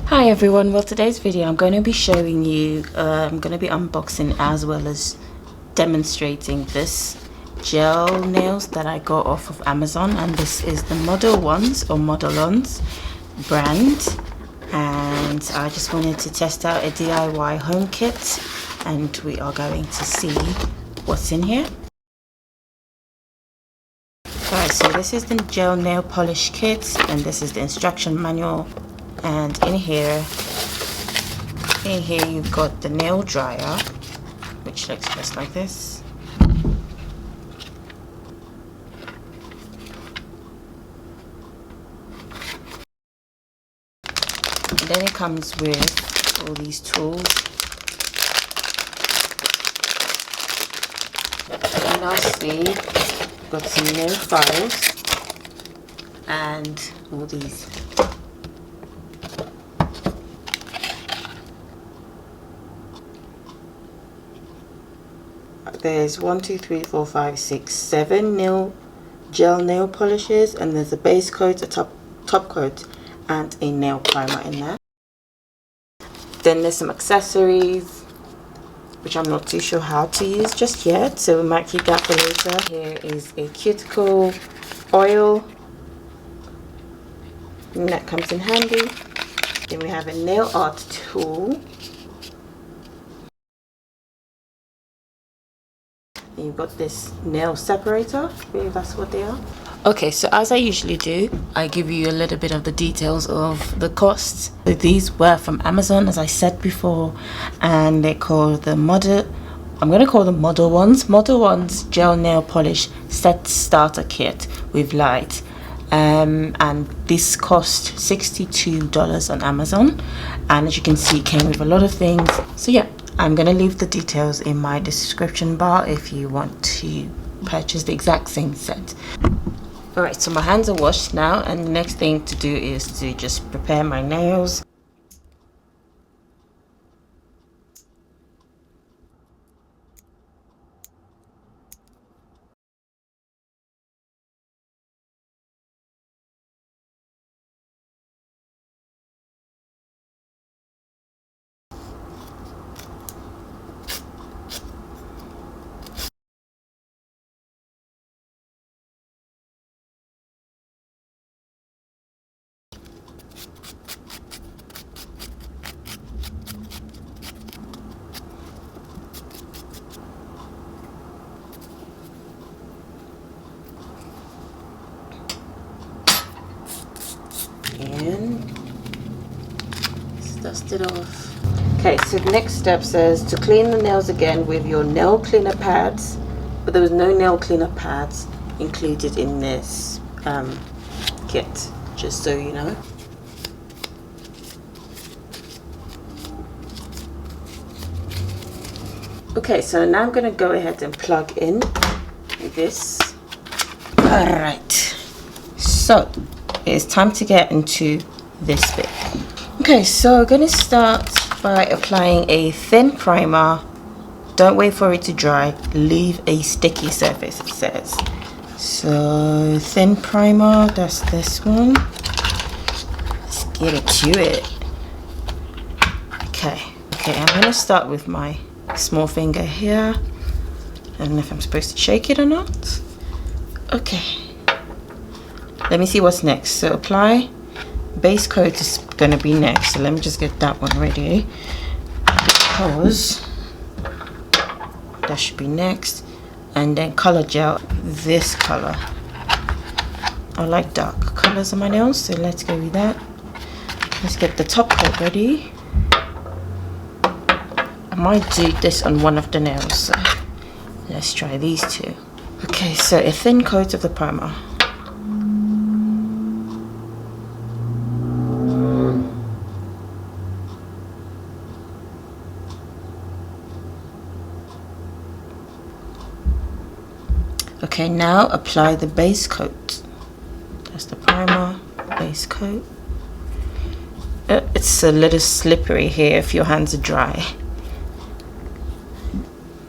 Hi everyone, well today's video I'm going to be showing you, I'm going to be unboxing as well as demonstrating this gel nails that I got off of Amazon, and this is the modelones or modelones brand, and I just wanted to test out a DIY home kit and we are going to see what's in here. Alright, so this is the gel nail polish kit and this is the instruction manual, and in here you've got the nail dryer, which looks just like this. And then it comes with all these tools. And lastly, we've got some nail files and all these. There's 1, 2, 3, 4, 5, 6, 7 gel nail polishes, and there's a base coat, a top coat, and a nail primer in there. Then there's some accessories, which I'm not too sure how to use just yet, so we might keep that for later. Here is a cuticle oil, and that comes in handy. Then we have a nail art tool. You've got this nail separator, I believe that's what they are. Okay, so as I usually do, I give you a little bit of the details of the costs. So these were from Amazon, as I said before, and they're called the I'm going to call them modelones gel nail polish set starter kit with light. And this cost $62 on Amazon, and as you can see, it came with a lot of things. So yeah, I'm going to leave the details in my description bar if you want to purchase the exact same set. Alright, so my hands are washed now, and the next thing to do is to just prepare my nails. And let's dust it off. Okay, so the next step says to clean the nails again with your nail cleaner pads, but there was no nail cleaner pads included in this kit, just so you know. Okay, so now I'm going to go ahead and plug in this. Alright, so it's time to get into this bit. Okay, so we're going to start by applying a thin primer. Don't wait for it to dry, leave a sticky surface, it says. So thin primer, that's this one. Let's get it to it. Okay, I'm going to start with my small finger here. I don't know if I'm supposed to shake it or not. Okay, let me see what's next. So apply base coat is going to be next, so let me just get that one ready, because that should be next. And then color gel, this color. I like dark colors on my nails, so let's go with that. Let's get the top coat ready. I might do this on one of the nails, so let's try these two. Okay, so a thin coat of the primer. Okay, now apply the base coat. That's the primer, base coat. It's a little slippery here if your hands are dry.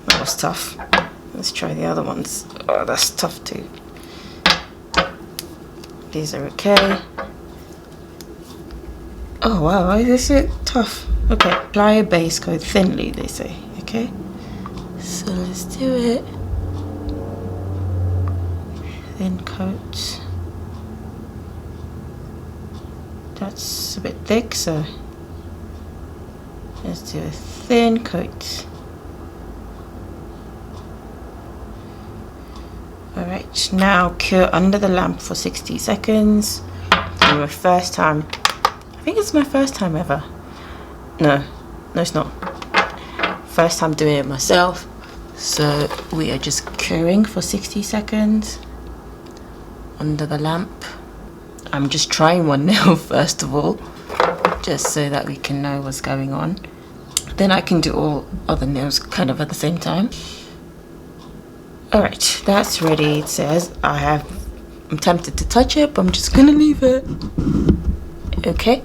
That was tough. Let's try the other ones. Oh, that's tough too. These are okay. Oh wow, why is it tough? Okay, apply a base coat thinly, they say. Okay, so let's do it. Thin coat. That's a bit thick, so let's do a thin coat. Alright, now cure under the lamp for 60 seconds. For my first time. I think it's my first time ever. No, it's not. First time doing it myself. So we are just curing for 60 seconds under the lamp. I'm just trying one nail first of all, just so that we can know what's going on. Then I can do all other nails kind of at the same time. Alright, that's ready. It says I'm tempted to touch it, but I'm just gonna leave it. Okay.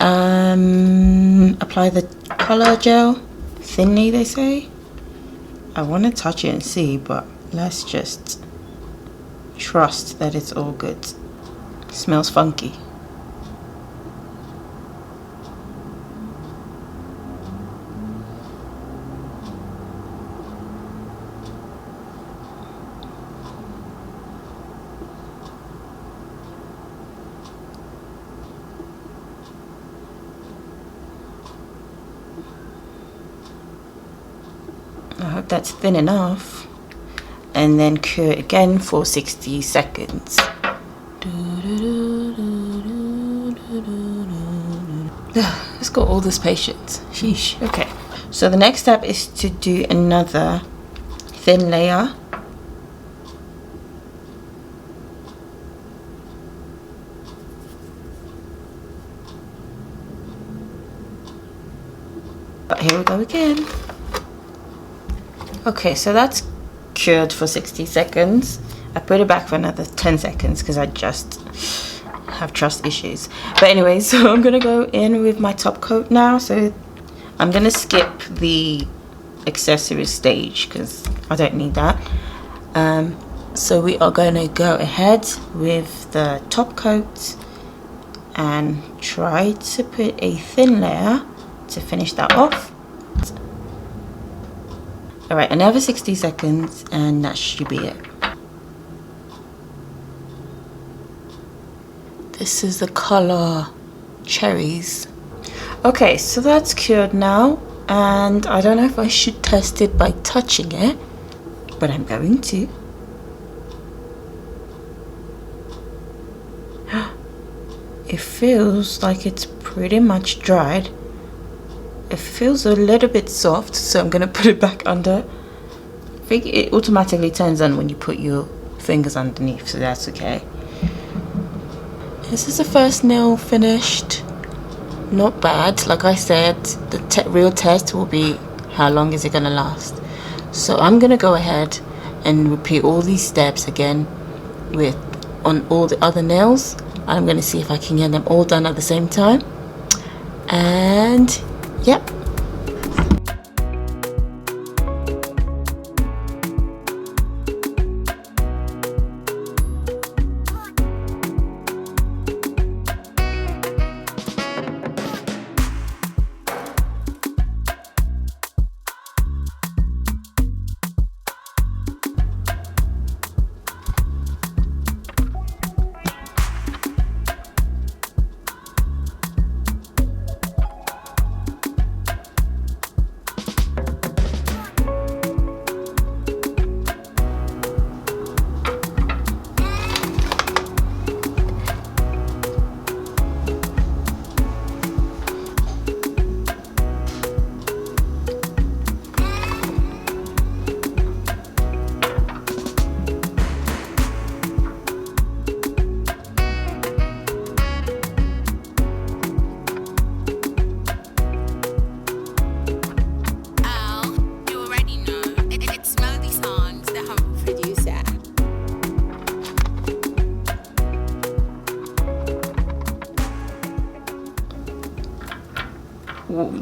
Apply the color gel thinly, they say. I want to touch it and see, but let's just trust that it's all good. It smells funky. I hope that's thin enough. And then cure it again for 60 seconds. It's got all this patience. Sheesh. Okay. So the next step is to do another thin layer. But here we go again. Okay, so that's cured for 60 seconds. I put it back for another 10 seconds because I just have trust issues. But anyway, so I'm gonna go in with my top coat now. So I'm gonna skip the accessory stage because I don't need that. So we are gonna go ahead with the top coat and try to put a thin layer to finish that off. Alright, another 60 seconds and that should be it. This is the color Cherries. Okay, so that's cured now, and I don't know if I should test it by touching it, but I'm going to. It feels like it's pretty much dried. It feels a little bit soft, so I'm gonna put it back under. I think it automatically turns on when you put your fingers underneath, so that's okay. This is the first nail finished. Not bad. Like I said, the real test will be how long is it gonna last. So I'm gonna go ahead and repeat all these steps again on all the other nails. I'm gonna see if I can get them all done at the same time. And yep.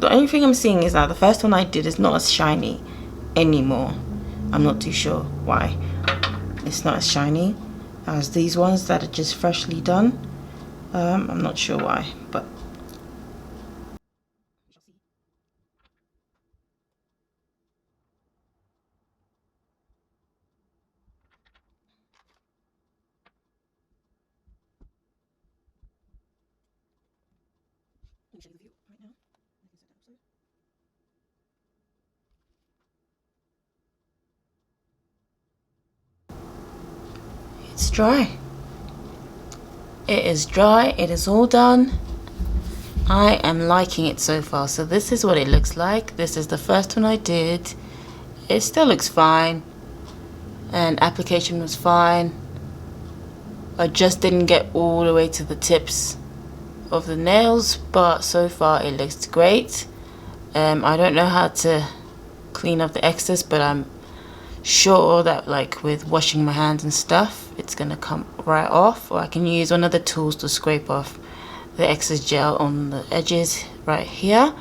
The only thing I'm seeing is that the first one I did is not as shiny anymore. I'm not too sure why it's not as shiny as these ones that are just freshly done. I'm not sure why, but Let me show you the view right now. It's dry. It is dry. It is all done. I am liking it so far. So this is what it looks like. This is the first one I did. It still looks fine, and application was fine. I just didn't get all the way to the tips of the nails, but so far it looks great. I don't know how to clean up the excess, but I'm sure that like with washing my hands and stuff, it's gonna come right off, or I can use one of the tools to scrape off the excess gel on the edges right here.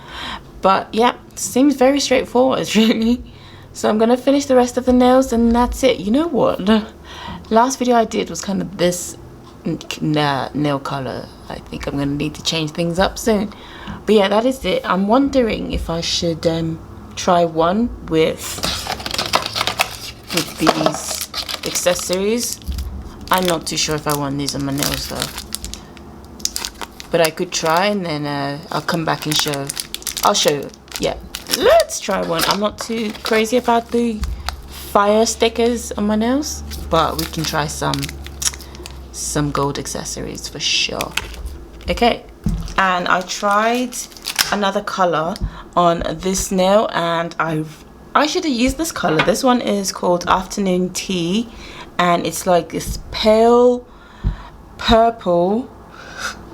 But yeah, seems very straightforward really. So I'm gonna finish the rest of the nails and that's it. You know what, the last video I did was kind of this nail color. I think I'm gonna need to change things up soon, but yeah, that is it. I'm wondering if I should try one with these accessories. I'm not too sure if I want these on my nails though, but I could try, and then I'll come back and I'll show you. Yeah, let's try one. I'm not too crazy about the fire stickers on my nails, but we can try some gold accessories for sure. Okay, and I tried another color on this nail, and I should have used this color. This one is called Afternoon Tea, and it's like this pale purple,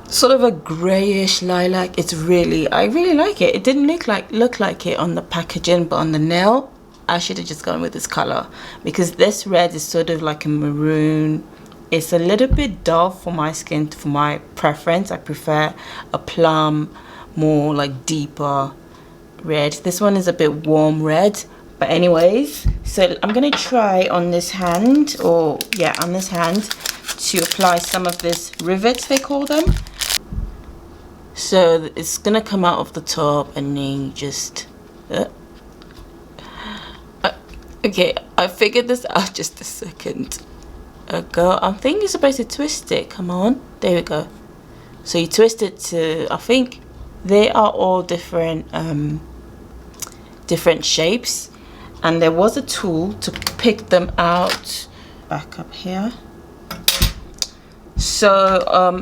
sort of a grayish lilac. It's really, I really like it. It didn't look like it on the packaging, but on the nail I should have just gone with this color, because this red is sort of like a maroon. It's a little bit dull for my skin, for my preference. I prefer a plum, more like deeper red. This one is a bit warm red. But anyways, so I'm gonna try on this hand, or yeah, on this hand, to apply some of this rivets, they call them. So it's gonna come out of the top, and then you just okay, I figured this out just a second ago. I think you're supposed to twist it. Come on, there we go. So you twist it to, I think they are all different different shapes, and there was a tool to pick them out. Back up here. So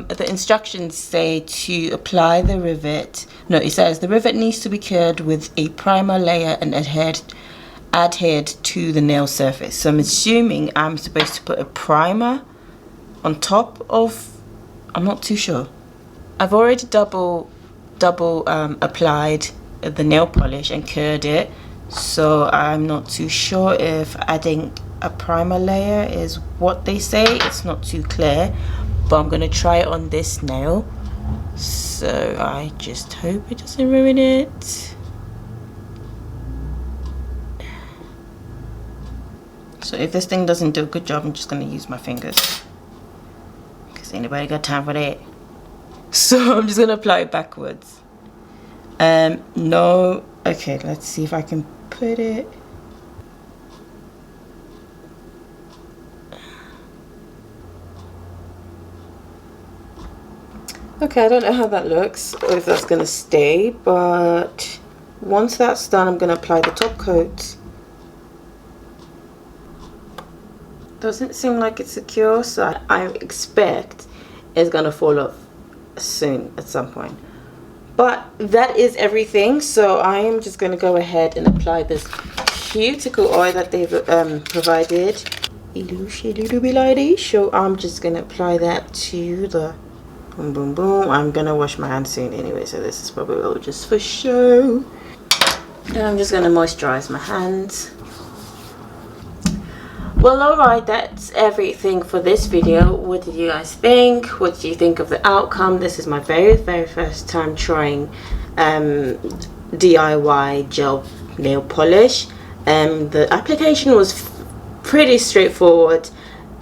the instructions say to apply the rivet. No, it says the rivet needs to be cured with a primer layer and adhered to the nail surface. So I'm assuming I'm supposed to put a primer on top of, I'm not too sure. I've already double applied the nail polish and cured it, so I'm not too sure if adding a primer layer is what they say. It's not too clear, but I'm gonna try it on this nail, so I just hope it doesn't ruin it. So if this thing doesn't do a good job, I'm just gonna use my fingers, because anybody got time for that? So I'm just gonna apply it backwards. No, okay, let's see if I can put it. Okay, I don't know how that looks, or if that's gonna stay, but once that's done, I'm gonna apply the top coat. Doesn't seem like it's secure, so I expect it's gonna fall off soon at some point. But that is everything, so I am just gonna go ahead and apply this cuticle oil that they've provided. So I'm just gonna apply that to the boom boom boom. I'm gonna wash my hands soon anyway, so this is probably all just for show. And I'm just gonna moisturize my hands. Well, alright, that's everything for this video. What did you guys think? What did you think of the outcome? This is my very first time trying DIY gel nail polish. The application was pretty straightforward.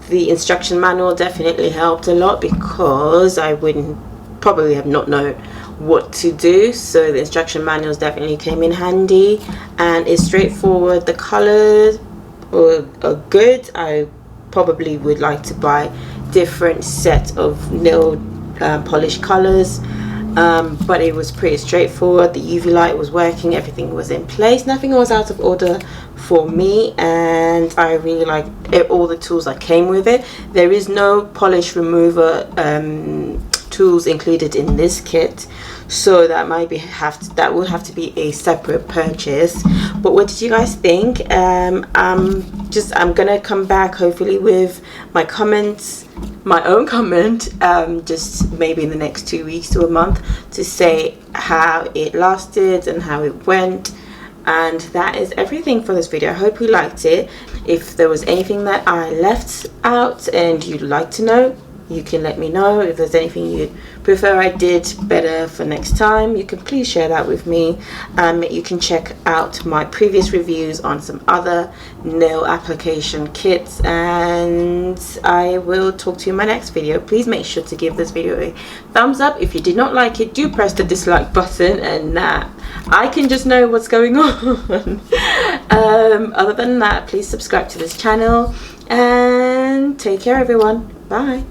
The instruction manual definitely helped a lot, because I wouldn't probably have not known what to do, so the instruction manuals definitely came in handy, and it's straightforward. The colors are good. I probably would like to buy different set of nail polish colors. but it was pretty straightforward. The UV light was working, everything was in place, nothing was out of order for me, and I really like all the tools that came with it. There is no polish remover tools included in this kit, so that might be that will have to be a separate purchase. But what did you guys think? I'm gonna come back hopefully with my comments, my own comment, just maybe in the next 2 weeks to a month, to say how it lasted and how it went. And that is everything for this video. I hope you liked it. If there was anything that I left out and you'd like to know, you can let me know. If there's anything you'd prefer I did better for next time, you can please share that with me. You can check out my previous reviews on some other nail application kits, and I will talk to you in my next video. Please make sure to give this video a thumbs up. If you did not like it, do press the dislike button, and I can just know what's going on. Other than that, please subscribe to this channel, and take care everyone. Bye.